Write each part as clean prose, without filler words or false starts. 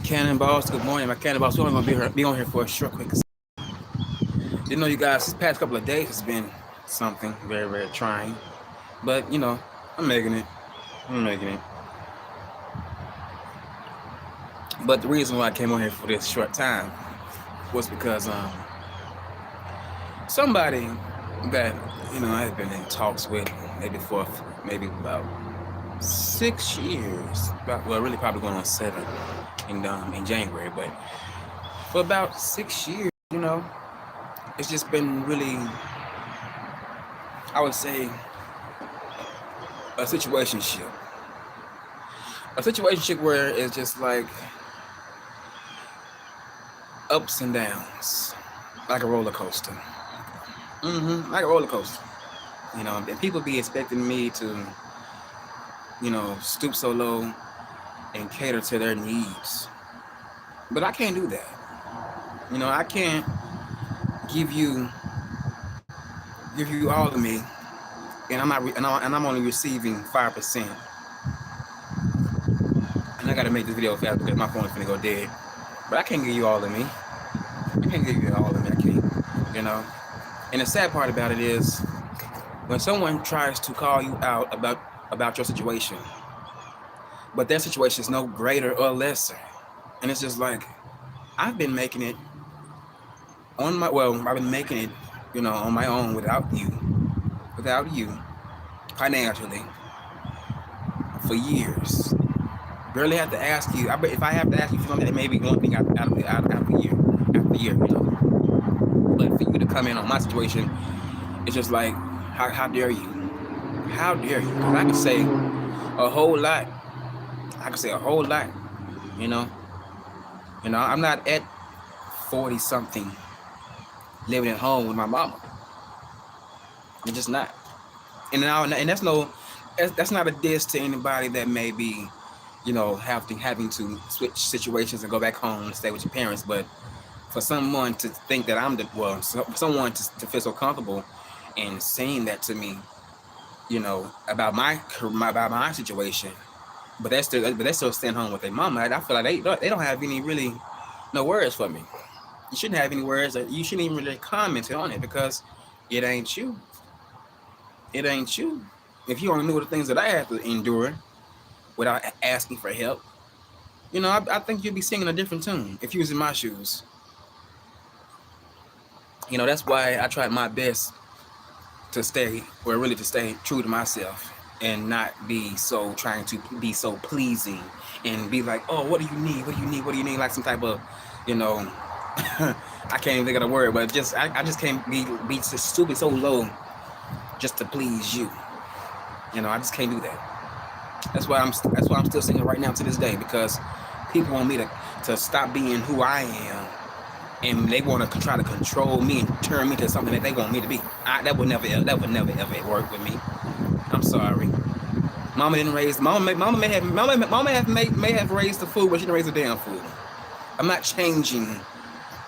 Cannonballs, good morning. My cannonballs, we're only gonna be on here for a short, quick. Didn't know you guys. This past couple of days has been something very, very trying, but I'm making it. I'm making it. But the reason why I came on here for this short time was because somebody that I had been in talks with maybe about 6 years. Really probably going on 7 in January, but for about 6 years, it's just been really, I would say, a situationship. A situationship where it's just like ups and downs, like a roller coaster. Like a roller coaster. And people be expecting me to, stoop so low and cater to their needs. But I can't do that. I can't give you all of me, and I'm only receiving 5%. And I gotta make this video fast because my phone's gonna go dead. But I can't give you all of me. I can't give you all of me. I can't. And the sad part about it is when someone tries to call you out about your situation, but their situation is no greater or lesser, and it's just like I've been making it I've been making it, on my own without you, financially, for years. Barely have to ask you. If I have to ask you for something, it may be one thing after year, But for you to come in on my situation, it's just like, how dare you? How dare you? 'Cause I can say a whole lot. I'm not at 40 something living at home with my mama. I'm just not. And that's not a diss to anybody that may be, having to switch situations and go back home and stay with your parents. But for someone to think that for someone to feel so comfortable in saying that to me, about my situation, but they still staying home with their mama. I feel like they don't have any really no words for me. You shouldn't have any words. You shouldn't even really comment on it because it ain't you. It ain't you. If you only knew the things that I had to endure without asking for help, I think you'd be singing a different tune if you was in my shoes. That's why I tried my best to stay true to myself and not be trying to be so pleasing and be like, oh, what do you need? What do you need? What do you need? Like some type of, I can't even think of the word, but I just can't be so stupid, so low just to please you. I just can't do that. That's why I'm still singing right now to this day, because people want me to stop being who I am, and they want to try to control me and turn me to something that they want me to be. That would never ever work with me. I'm sorry. Mama may have raised the food, but she didn't raise the damn food. I'm not changing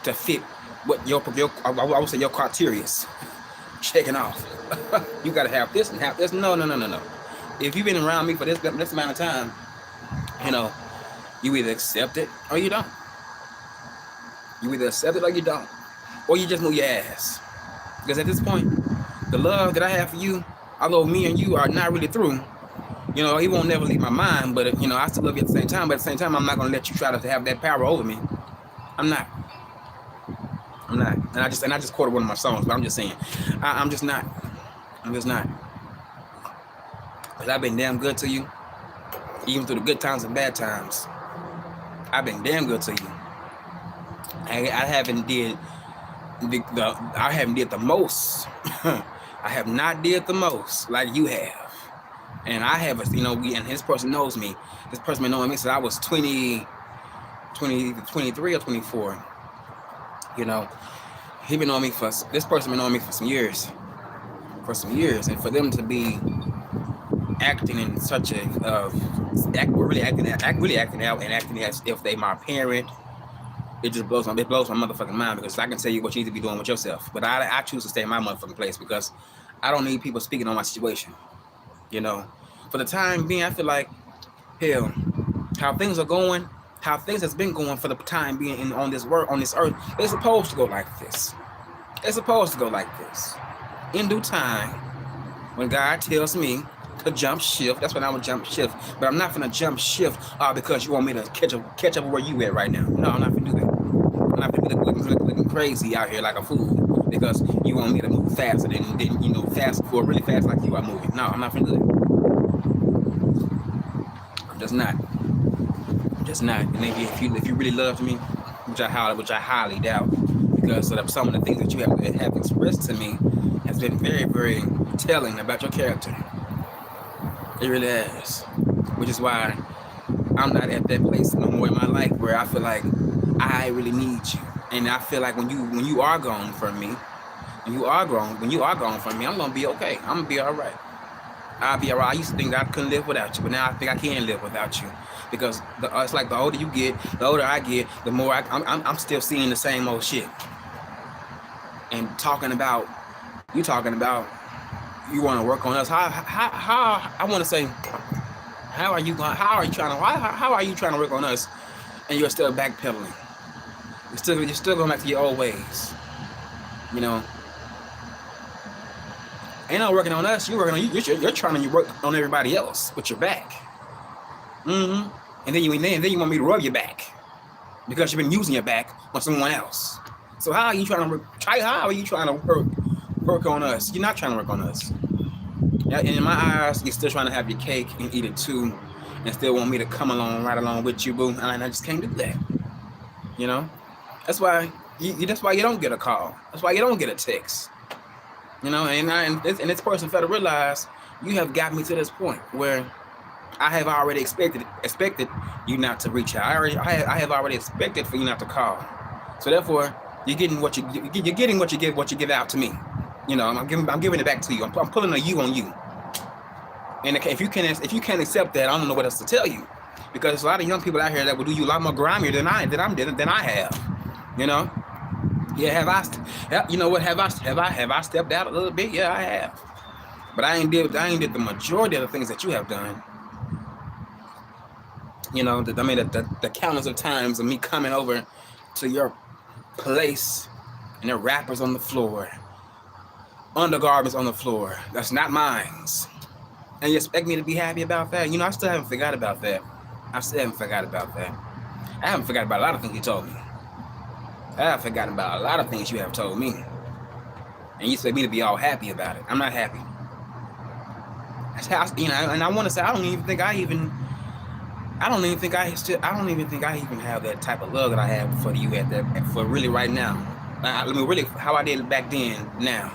to fit what your I would say your criteria is checking off. You gotta have this and have this. No. If you've been around me for this amount of time, you either accept it or you don't. You either accept it or you don't. Or you just move your ass. Because at this point, the love that I have for you, although me and you are not really through, he won't never leave my mind, but I still love you at the same time. But at the same time, I'm not gonna let you try to have that power over me. I'm not. And I just quoted one of my songs, but I'm just saying, I'm just not. Because I've been damn good to you, even through the good times and bad times. I've been damn good to you. I haven't did the most. I have not did the most like you have. And I have, and this person knows me. This person been knowing me since I was 23 or 24. This person been knowing me for some years. And for them to be acting in such really acting out and acting as if they my parent, it just blows my motherfucking mind, because I can tell you what you need to be doing with yourself. But I choose to stay in my motherfucking place because I don't need people speaking on my situation. For the time being, I feel like, hell, how things are going, how things has been going for the time being on this earth, it's supposed to go like this. It's supposed to go like this. In due time, when God tells me to jump shift, that's when I would jump shift. But I'm not gonna jump shift because you want me to catch up where you at right now. No, I'm not gonna do that. I'm not gonna be looking crazy out here like a fool because you want me to move faster than fast or really fast like you are moving. No, I'm not gonna do that. I'm just not. Just not. And maybe if you really loved me, which I highly doubt, because of some of the things that you have expressed to me has been very, very telling about your character. It really has. Which is why I'm not at that place no more in my life where I feel like I really need you. And I feel like when you are gone from me, when you are gone from me, I'm gonna be okay. I'm gonna be all right. I'll be all right. I used to think that I couldn't live without you, but now I think I can live without you. Because it's like the older you get, the older I get, the more I'm still seeing the same old shit. And talking about you want to work on us. How I want to say, how are you trying to work on us, and you're still backpedaling? You're still going back to your old ways. You know, ain't no working on us. You're working on you. You're trying to work on everybody else with your back. And then you want me to rub your back because you've been using your back on someone else. So how are you trying to work on us? You're not trying to work on us. And in my eyes, you're still trying to have your cake and eat it too, and still want me to come right along with you, boo. And I just can't do that. You know, that's why you don't get a call. That's why you don't get a text. You know, and this person failed to realize you have got me to this point where I have already expected you not to reach out. I have already expected for you not to call. So therefore, you're getting what you give out to me. You know, I'm giving it back to you. I'm pulling a you on you. And if you can't accept that, I don't know what else to tell you, because there's a lot of young people out here that will do you a lot more grimier than I have. You know, you know what? Have I stepped out a little bit? Yeah, I have. But I ain't did the majority of the things that you have done. You know, the countless of times of me coming over to your place and there are wrappers on the floor, undergarments on the floor. That's not mine. And you expect me to be happy about that? You know, I still haven't forgot about that. I haven't forgot about a lot of things you told me. I have forgotten about a lot of things you have told me. And you expect me to be all happy about it. I'm not happy. You know, and I want to say I don't even think I even have that type of love that I have for you for really right now. I mean, really how I did back then now.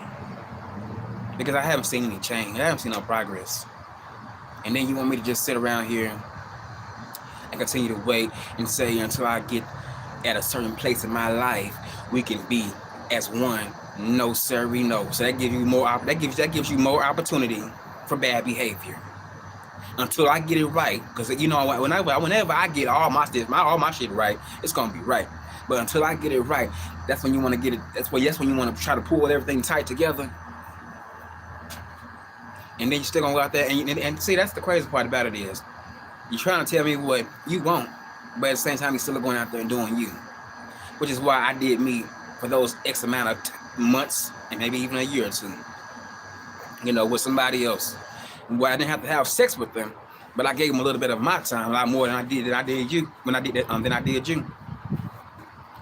Because I haven't seen any change. I haven't seen no progress. And then you want me to just sit around here and continue to wait and say until I get at a certain place in my life, we can be as one. No, sir, we know. So that gives you more opportunity for bad behavior. Until I get it right, because you know, whenever I get all my shit right, it's gonna be right. But until I get it right, that's when you want to get it. That's when you want to try to pull everything tight together, and then you're still gonna go out there and see. That's the crazy part about it is, you're trying to tell me what you want, but at the same time, you're still going out there and doing you, which is why I did me for those X amount of months and maybe even a year or two. You know, with somebody else. Where I didn't have to have sex with them, but I gave them a little bit of my time, a lot more than I did you when I did that. Than I did you.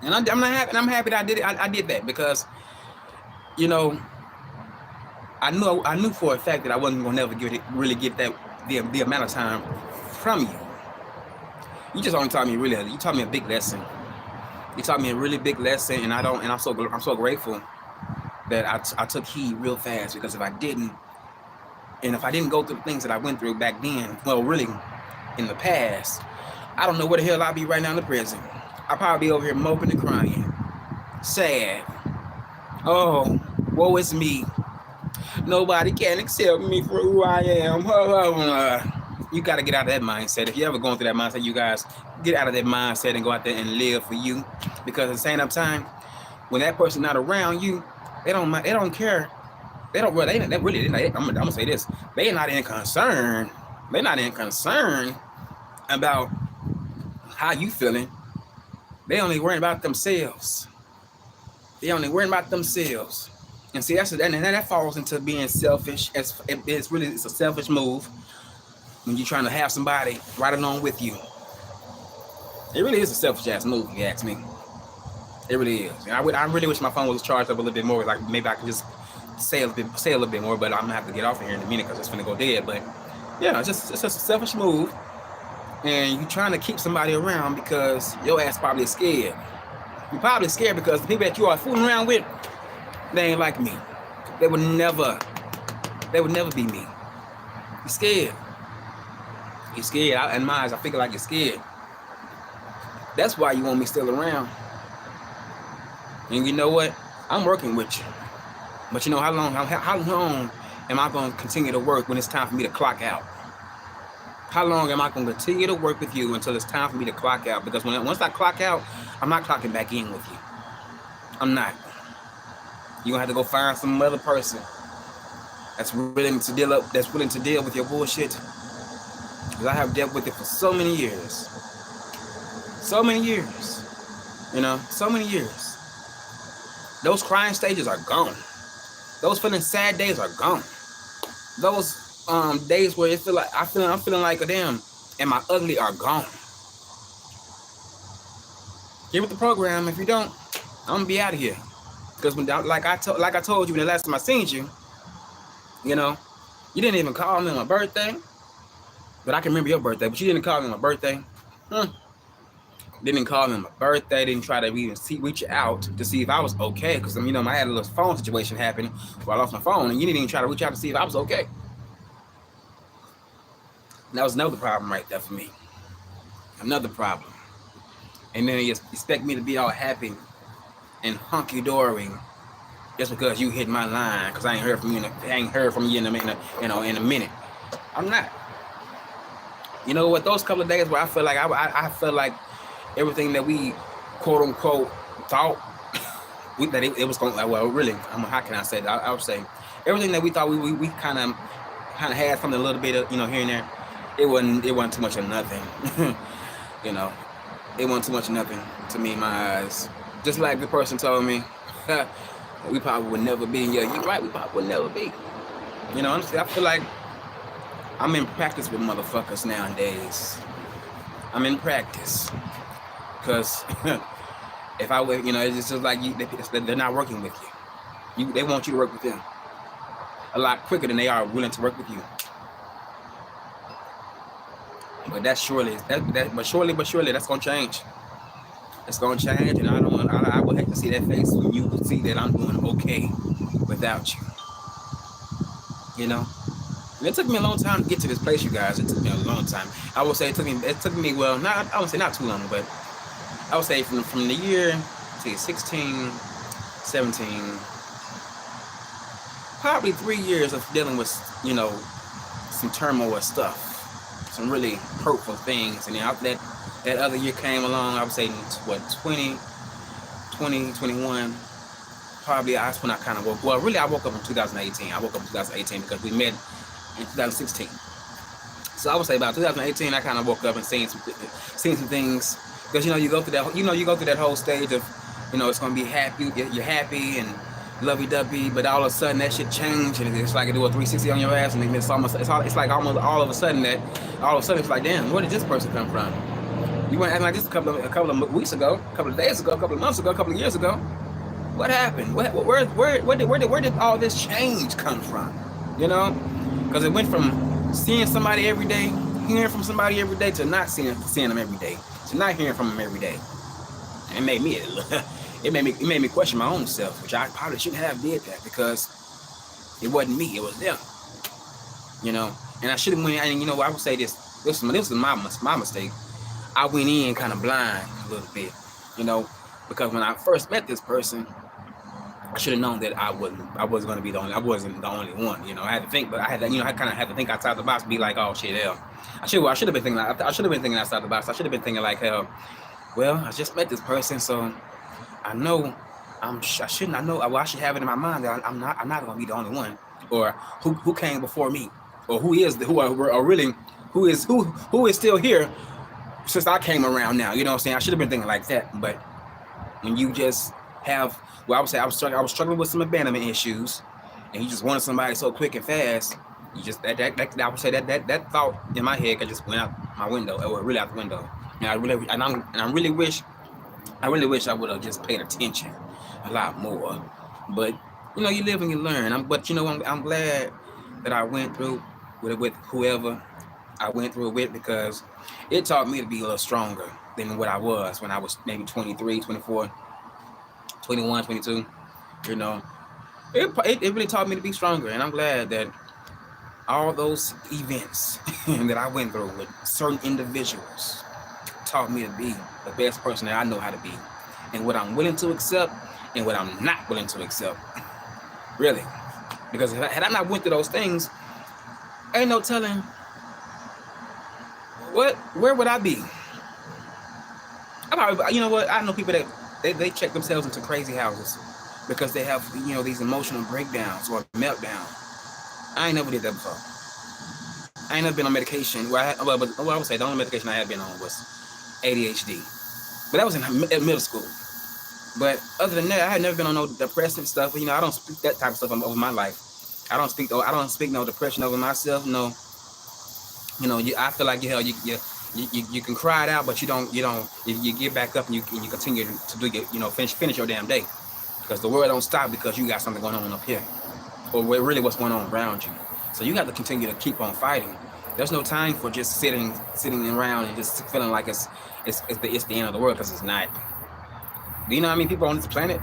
And I'm not happy. I'm happy that I did it. I did that because, you know, I knew for a fact that I wasn't gonna never get that the amount of time from you. You just only taught me you taught me a big lesson. You taught me a really big lesson, and I'm so grateful that I took heed real fast, because if I didn't go through the things that I went through back then, well, really, in the past, I don't know where the hell I'll be right now in the prison. I'll probably be over here moping and crying, sad. Oh, woe is me. Nobody can accept me for who I am. You got to get out of that mindset. If you're ever going through that mindset, you guys, get out of that mindset and go out there and live for you. Because at the same time, when that person's not around you, they don't care. I'm gonna say this. They're not in concern about how you feeling. They only worrying about themselves. They only worrying about themselves. And see, that falls into being selfish. It's a selfish move when you're trying to have somebody right along with you. It really is a selfish ass move, if you ask me. It really is. And I really wish my phone was charged up a little bit more. Like maybe I could just say a little bit more. But I'm gonna have to get off of here in a minute because it's gonna go dead. But yeah, it's just a selfish move, and you're trying to keep somebody around because your ass probably scared. You're probably scared because the people that you are fooling around with, they ain't like me. They would never be me. You're scared. You're scared. In my eyes, I feel like you're scared. That's why you want me still around. And you know what? I'm working with you. But you know how long am I going to continue to work when it's time for me to clock out? How long am I going to continue to work with you until it's time for me to clock out? Because once I clock out, I'm not clocking back in with you. I'm not. You're going to have to go find some other person that's willing to deal with your bullshit. Because I have dealt with it for so many years. So many years. You know, so many years. Those crying stages are gone. Those feeling sad days are gone. Those days where I'm feeling like a damn, am I ugly, are gone. Get with the program. If you don't, I'm gonna be out of here. Because like I told you when the last time I seen you, you know, you didn't even call me on my birthday. But I can remember your birthday, but you didn't call me on my birthday. Didn't call me on my birthday. Didn't try to even reach out to see if I was okay. Because, you know, I had a little phone situation happen where I lost my phone. And you didn't even try to reach out to see if I was okay. And that was another problem right there for me. Another problem. And then you expect me to be all happy and hunky-dory just because you hit my line. Because I ain't heard from you in a minute. I'm not. You know what? Those couple of days where I feel like I felt like everything that we quote unquote thought that it was going. Well, really, how can I say that? I would say everything that we thought we kind of had something a little bit of, you know, here and there. It wasn't too much of nothing. You know, it wasn't too much of nothing to me in my eyes. Just like the person told me, we probably would never be. Yeah, you're right. We probably would never be. You know, honestly, I feel like I'm in practice with motherfuckers nowadays. I'm in practice. Because if I would, you know, it's just like they're not working with you. They want you to work with them a lot quicker than they are willing to work with you. But but surely that's gonna change. It's gonna change, and I would hate to see that face when you see that I'm doing okay without you. You know? And it took me a long time to get to this place, you guys. It took me a long time. I would say it took me well, I would say not too long, but I would say from the year 16, 17, probably 3 years of dealing with, you know, some turmoil stuff, some really hurtful things. And then after that other year came along, I would say, 20, 21, probably that's when I kind of woke. Well, really, I woke up in 2018. I woke up in 2018 because we met in 2016. So I would say about 2018, I kind of woke up and seen some things. Because, you know, you go through that whole stage of, you know, it's going to be happy, you're happy and lovey-dovey, but all of a sudden that shit changed, and it's like it do a 360 on your ass, and it's like almost all of a sudden it's like, damn, where did this person come from? You weren't acting like this a couple of weeks ago, a couple of days ago, a couple of months ago, a couple of years ago. What happened? Where did all this change come from? You know, because it went from seeing somebody every day, hearing from somebody every day, to not seeing them every day, to not hearing from them every day. And it made me question my own self, which I probably shouldn't have did that, because it wasn't me, it was them. You know, and I should have went. And you know, I would say this was my mistake. I went in kind of blind a little bit, you know, because when I first met this person, I should have known that I wasn't going to be the only. I wasn't the only one. You know, I had to think, but I kind of had to think outside the box, be like, oh shit, hell, I should have been thinking outside the box. I should have been thinking like, hell, well, I just met this person, so I know I should have it in my mind that I'm not going to be the only one, or who came before me, or who is still here since I came around now. You know what I'm saying? I should have been thinking like that. But when you just have, well, I would say I was struggling with some abandonment issues, and you just wanted somebody so quick and fast. You just that I would say that thought in my head just went out my window, or really out the window. And I really wish I would have just paid attention a lot more. But you know, you live and you learn. But you know, I'm glad that I went through with whoever I went through it with, because it taught me to be a little stronger than what I was when I was maybe 23, 24, 21, 22. You know, it really taught me to be stronger, and I'm glad that all those events that I went through with certain individuals taught me to be the best person that I know how to be, and what I'm willing to accept and what I'm not willing to accept. Really, because had I not went through those things, ain't no telling where would I be. You know what? I know people that they check themselves into crazy houses because they have, you know, these emotional breakdowns or meltdowns. I ain't never did that before. I ain't never been on medication. I would say the only medication I had been on was ADHD, but that was in middle school. But other than that, I had never been on no depressant stuff. You know, I don't speak that type of stuff over my life. I don't speak no depression over myself. No, you know, I feel like you can cry it out, but you get back up and you continue to do your, you know, finish your damn day, because the world don't stop because you got something going on up here, or really what's going on around you. So you have to continue to keep on fighting. There's no time for just sitting around and just feeling like it's the end of the world, because it's not. Do you know how many people on this planet?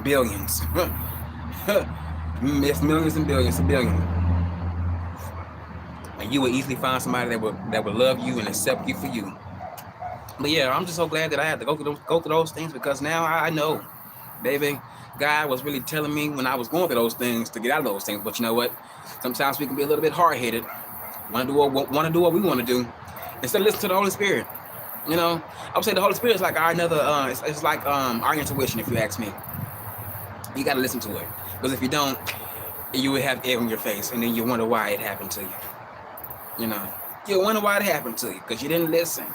Billions. It's millions and billions and billions. And you would easily find somebody that would love you and accept you for you. But yeah, I'm just so glad that I had to go through those things, because now I know, baby, God was really telling me when I was going through those things to get out of those things. But you know what? Sometimes we can be a little bit hard-headed. Want to do what we want to do instead of listening to the Holy Spirit. You know, I would say the Holy Spirit is like our it's like our intuition. If you ask me, you got to listen to it, because if you don't, you would have air in your face, and then you wonder why it happened to you. You know, you wonder why it happened to you because you didn't listen.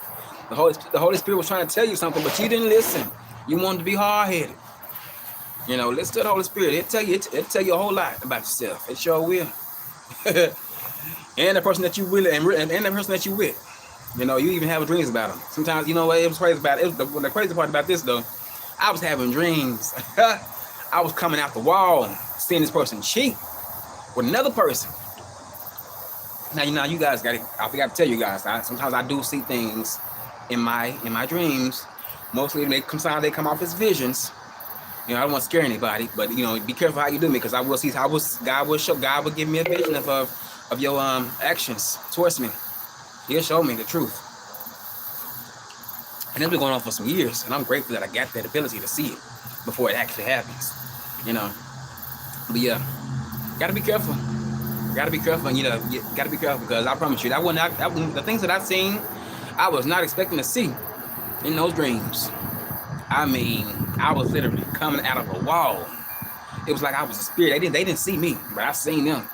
The Holy Spirit was trying to tell you something, but you didn't listen. You wanted to be hard-headed. You know, listen to the Holy Spirit. It'll tell you a whole lot about yourself. It sure will. And the person that you will, and the person that you with. You know, you even have dreams about them. Sometimes, you know what, it was crazy about it. The crazy part about this, though, I was having dreams. I was coming out the wall and seeing this person cheat with another person. Now, you guys I forgot to tell you guys, sometimes I do see things in my dreams. Mostly they come off as visions. You know, I don't want to scare anybody, but you know, be careful how you do me, because I will see how God will give me a vision of your actions towards me. He'll show me the truth. And it's been going on for some years, and I'm grateful that I got that ability to see it before it actually happens. You know, but yeah, gotta be careful. Gotta be careful, and you know, gotta be careful, because I promise you, the things that I've seen, I was not expecting to see in those dreams. I mean, I was literally coming out of a wall. It was like I was a spirit. They didn't see me, but I seen them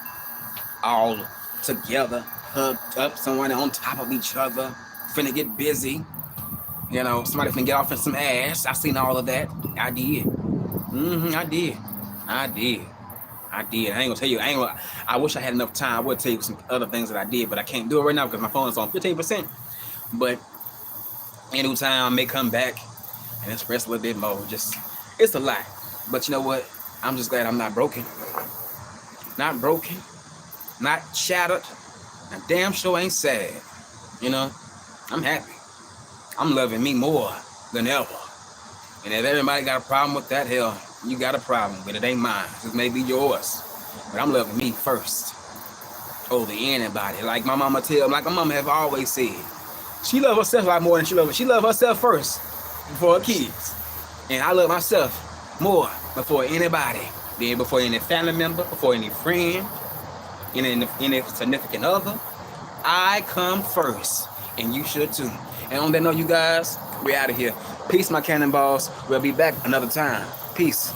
all together, hugged up, someone on top of each other, finna get busy. You know, somebody finna get off in some ass. I seen all of that. I did. I did. I ain't gonna tell you. I wish I had enough time. I would tell you some other things that I did, but I can't do it right now because my phone is on 15%. But anytime I may come back and express a little bit more. It's a lot. But you know what? I'm just glad I'm not broken. Not broken. Not shattered. And damn sure ain't sad. You know? I'm happy. I'm loving me more than ever. And if everybody got a problem with that, hell, you got a problem, but it ain't mine. It may be yours. But I'm loving me first over anybody. Like my mama have always said, she loves herself a lot more than she loves herself first before her kids. And I love myself more before anybody. Then before any family member, before any friend, any significant other. I come first. And you should too. And on that note, you guys, we're out of here. Peace, my cannonballs. We'll be back another time. Peace.